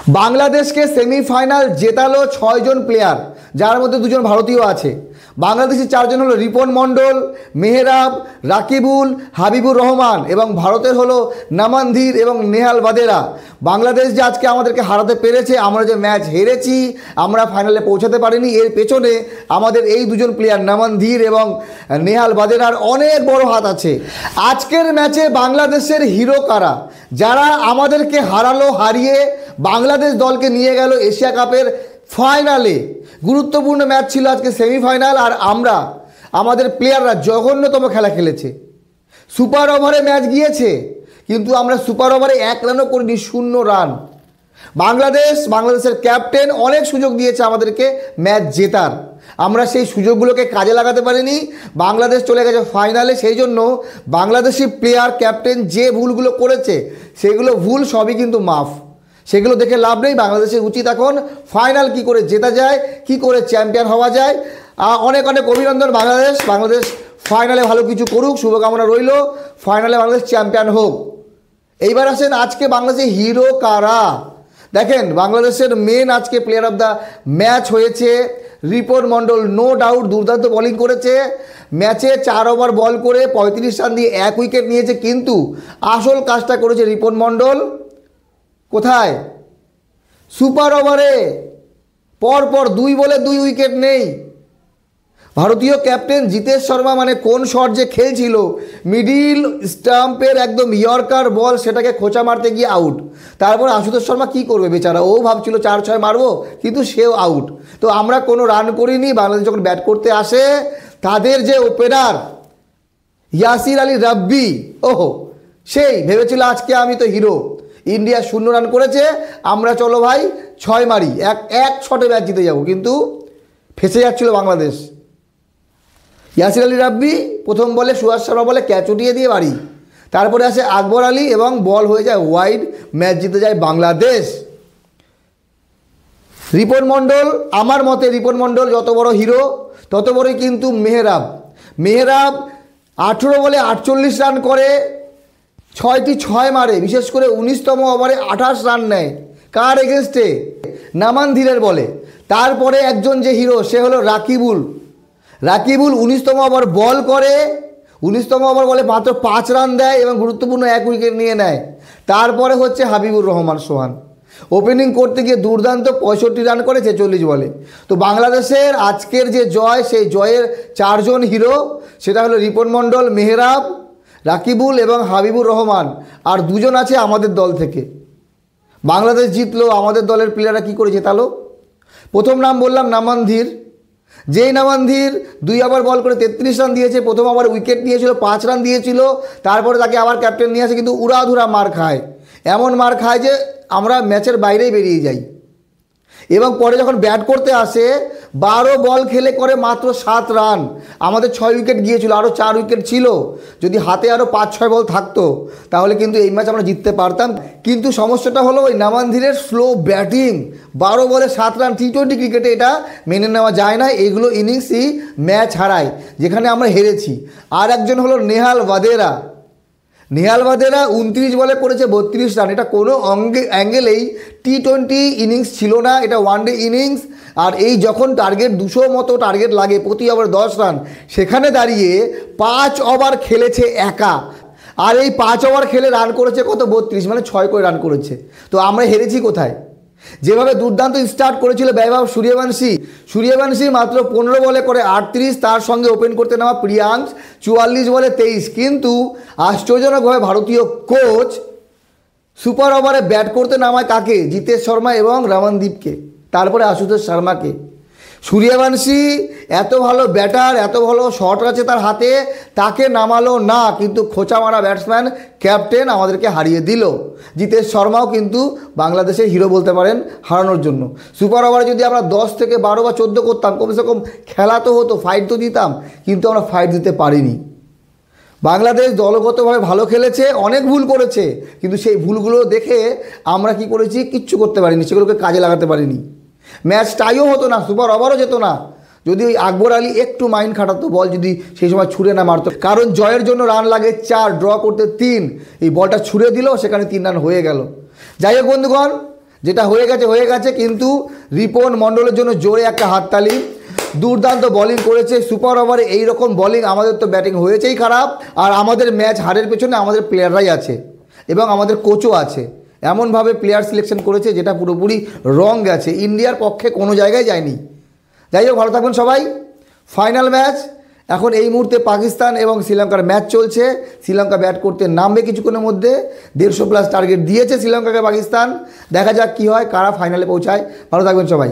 বাংলাদেশকে সেমিফাইনাল জেতালো 6 জন প্লেয়ার, যার মধ্যে 2 জন ভারতীয় আছে। বাংলাদেশের 4 জন হলো রিপন মণ্ডল, মেহরাব, রাকিবুল, হাবিবুর রহমান এবং ভারতের হলো নামানধীর এবং নেহাল ভাদেরা। বাংলাদেশ যে আজকে আমাদেরকে হারাতে পেরেছে, আমরা যে ম্যাচ হেরেছি, আমরা ফাইনালে পৌঁছাতে পারিনি, এর পেছনে আমাদের এই 2 জন প্লেয়ার নামানধীর এবং নেহাল ভাদেরার অনেক বড় হাত আছে। আজকের ম্যাচে বাংলাদেশের হিরো কারা, যারা আমাদেরকে হারিয়ে বাংলাদেশ দলকে নিয়ে গেল এশিয়া কাপের ফাইনালে। গুরুত্বপূর্ণ ম্যাচ ছিল আজকে সেমিফাইনাল, আর আমাদের প্লেয়াররা জঘন্যতম খেলা খেলেছে। সুপার ওভারে ম্যাচ গিয়েছে, কিন্তু আমরা সুপার ওভারে 1 রানও করিনি, 0 রান। বাংলাদেশের ক্যাপ্টেন অনেক সুযোগ দিয়েছে আমাদেরকে ম্যাচ জেতার, আমরা সেই সুযোগগুলোকে কাজে লাগাতে পারিনি। বাংলাদেশ চলে গেছে ফাইনালে, সেই জন্য বাংলাদেশি প্লেয়ার ক্যাপ্টেন যে ভুলগুলো করেছে সেগুলো ভুল সবই কিন্তু মাফ, সেগুলো দেখে লাভ নেই। বাংলাদেশের উচিত এখন ফাইনাল কি করে জেতা যায়, কি করে চ্যাম্পিয়ন হওয়া যায়। অনেক অনেক অভিনন্দন বাংলাদেশ ফাইনালে ভালো কিছু করুক, শুভকামনা রইল, ফাইনালে বাংলাদেশ চ্যাম্পিয়ন হোক। এইবার আসেন আজকে বাংলাদেশের হিরো কারা। দেখেন, বাংলাদেশের মেন আজকে প্লেয়ার অফ দ্য ম্যাচ হয়েছে রিপন মণ্ডল। নো ডাউট দুর্দান্ত বোলিং করেছে, ম্যাচে 4 ওভার বল করে 35 রান দিয়ে 1 উইকেট নিয়েছে, কিন্তু আসল কাজটা করেছে রিপন মণ্ডল কোথায়? সুপার ওভারে পরপর 2 বলে 2 উইকেট নেই। ভারতীয় ক্যাপ্টেন জিতেশ শর্মা মানে কোন শট যে খেলছিল, মিডিল স্টাম্পের একদম ইয়র্কার বল, সেটাকে খোঁচা মারতে গিয়ে আউট। তারপর আশুতোষ শর্মা কি করবে বেচারা, ও ভাবছিল 4-6 মারবো, কিন্তু সেও আউট। তো আমরা কোনো রান করিনি। বাংলাদেশ যখন ব্যাট করতে আসে, তাদের যে ওপেনার ইয়াসির আলী রাব্বি, ওহো, সেই ভেবেছিল আজকে আমি তো হিরো, ইন্ডিয়া 0 রান করেছে, আমরা চলো ভাই 6 মারি, এক শটে ম্যাচ জিতে যাব, কিন্তু ফেসে যাচ্ছিল বাংলাদেশ। ইয়াসির আলী রাব্বি প্রথম বলে সুহাস শর্মা বলে ক্যাচ উঠিয়ে দিয়ে বাড়ি, তারপরে আসে আকবর আলী এবং বল হয়ে যায় ওয়াইড, ম্যাচ জিতে যায় বাংলাদেশ। রিপন মণ্ডল, আমার মতে রিপন মণ্ডল যত বড় হিরো তত বড়ই কিন্তু মেহরাব 18 বলে 48 রান করে, 6টি 6 মারে, বিশেষ করে 19তম ওভারে 28 রান নেয়। কার এগেনস্টে? নামানধীরের বলে। তারপরে একজন যে হিরো সে হলো রাকিবুল 19তম ওভার বল করে, 19তম ওভার বলে মাত্র 5 রান দেয় এবং গুরুত্বপূর্ণ 1 উইকেট নিয়ে নেয়। তারপরে হচ্ছে হাবিবুর রহমান সোহান, ওপেনিং করতে গিয়ে দুর্দান্ত 65 রান করে 46 বলে। তো বাংলাদেশের আজকের যে জয়, সেই জয়ের 4 জন হিরো, সেটা হলো রিপন মণ্ডল, মেহরাব, রাকিবুল এবং হাবিবুর রহমান, আর 2 জন আছে আমাদের দল থেকে। বাংলাদেশ জিতলো, আমাদের দলের প্লেয়াররা কী করে জেতালো? প্রথম নাম বললাম নামানধীর, যেই নামানধীর 2 ওভার বল করে 33 রান দিয়েছে, প্রথম ওভার উইকেট নিয়েছিল, 5 রান দিয়েছিল, তারপরে তাকে আবার ক্যাপ্টেন নিয়ে আসে, কিন্তু উড়াধুরা মার খায়, এমন মার খায় যে আমরা ম্যাচের বাইরেই বেরিয়ে যাই। এবং পরে যখন ব্যাট করতে আসে 12 বল খেলে করে মাত্র 7 রান, আমাদের 6 উইকেট গিয়েছিল, আরও 4 উইকেট ছিল। যদি হাতে আরও 5-6 বল থাকতো তাহলে কিন্তু এই ম্যাচ আমরা জিততে পারতাম। কিন্তু সমস্যাটা হলো ওই নামানধীরের স্লো ব্যাটিং, 12 বলে 7 রান। T20 ক্রিকেটে এটা মেনে নেওয়া যায় না, এইগুলো ইনিংসই ম্যাচ হারায়, যেখানে আমরা হেরেছি। আর একজন হলো নেহাল ভাদেরা 29 বলে করেছে 32 রান। এটা কোনো অ্যাঙ্গেলেই T20 ইনিংস ছিল না, এটা ওয়ানডে ইনিংস। আর এই যখন টার্গেট 200 মতো টার্গেট লাগে, প্রতি ওভার 10 রান, সেখানে দাঁড়িয়ে 5 ওভার খেলেছে একা, আর এই 5 ওভার খেলে রান করেছে কত? 32, মানে 6 করে রান করেছে। তো আমরা হেরেছি কোথায়? যেভাবে দুর্দান্ত স্টার্ট করেছিল বৈভব সূর্যবংশী মাত্র 15 বলে করে 38, তার সঙ্গে ওপেন করতে নেওয়া প্রিয়াংশ 44 বলে 23। কিন্তু আশ্চর্যজনকভাবে ভারতীয় কোচ সুপার ওভারে ব্যাট করতে নামায় কাকে? জিতেশ শর্মা এবং রমনদীপকে, তারপরে আশুতোষ শর্মাকে। সূর্যবংশী এত ভালো ব্যাটার, এত ভালো শট আছে তার হাতে, তাকে নামালো না, কিন্তু খোঁচা মারা ব্যাটসম্যান ক্যাপ্টেন আমাদেরকে হারিয়ে দিল। জিতেশ শর্মাও কিন্তু বাংলাদেশের হিরো বলতে পারেন হারানোর জন্য। সুপার ওভারে যদি আমরা 10 থেকে 12 বা 14 করতাম, কমসে কম খেলা তো হতো, ফাইট তো দিতাম, কিন্তু আমরা ফাইট দিতে পারিনি। বাংলাদেশ দলগতভাবে ভালো খেলেছে, অনেক ভুল করেছে, কিন্তু সেই ভুলগুলো দেখে আমরা কি করেছি? কিচ্ছু করতে পারিনি, সেগুলোকে কাজে লাগাতে পারিনি। ম্যাচ টাইও হতো না, সুপার ওভারও যেত না, যদি ওই আকবর আলী একটু মাইন্ড খাটাতো, বল যদি সেই সময় ছুঁড়ে না মারতো। কারণ জয়ের জন্য রান লাগে 4, ড্র করতে 3, এই বলটা ছুঁড়ে দিল, সেখানে 3 রান হয়ে গেল। যাই হোক বন্ধুগণ, যেটা হয়ে গেছে, কিন্তু রিপন মণ্ডলের জন্য জোরে একটা হাততালি। দুর্দান্ত বোলিং করেছে, সুপার ওভারে এইরকম বোলিং, আমাদের তো ব্যাটিং হয়েছেই খারাপ, আর আমাদের ম্যাচ হারের পেছনে আমাদের প্লেয়াররাই আছে এবং আমাদের কোচও আছে। এমনভাবে প্লেয়ার সিলেকশন করেছে যেটা পুরোপুরি রং গেছে, ইন্ডিয়ার পক্ষে কোনো জায়গায় যায়নি। যাই হোক, ভালো থাকবেন সবাই। ফাইনাল ম্যাচ এখন এই মুহূর্তে পাকিস্তান এবং শ্রীলঙ্কার ম্যাচ চলছে। শ্রীলঙ্কা ব্যাট করতে নামবে কিছুক্ষণের মধ্যে, 150+ টার্গেট দিয়েছে শ্রীলঙ্কাকে পাকিস্তান। দেখা যাক কী হয়, কারা ফাইনালে পৌঁছায়। ভালো থাকবেন সবাই।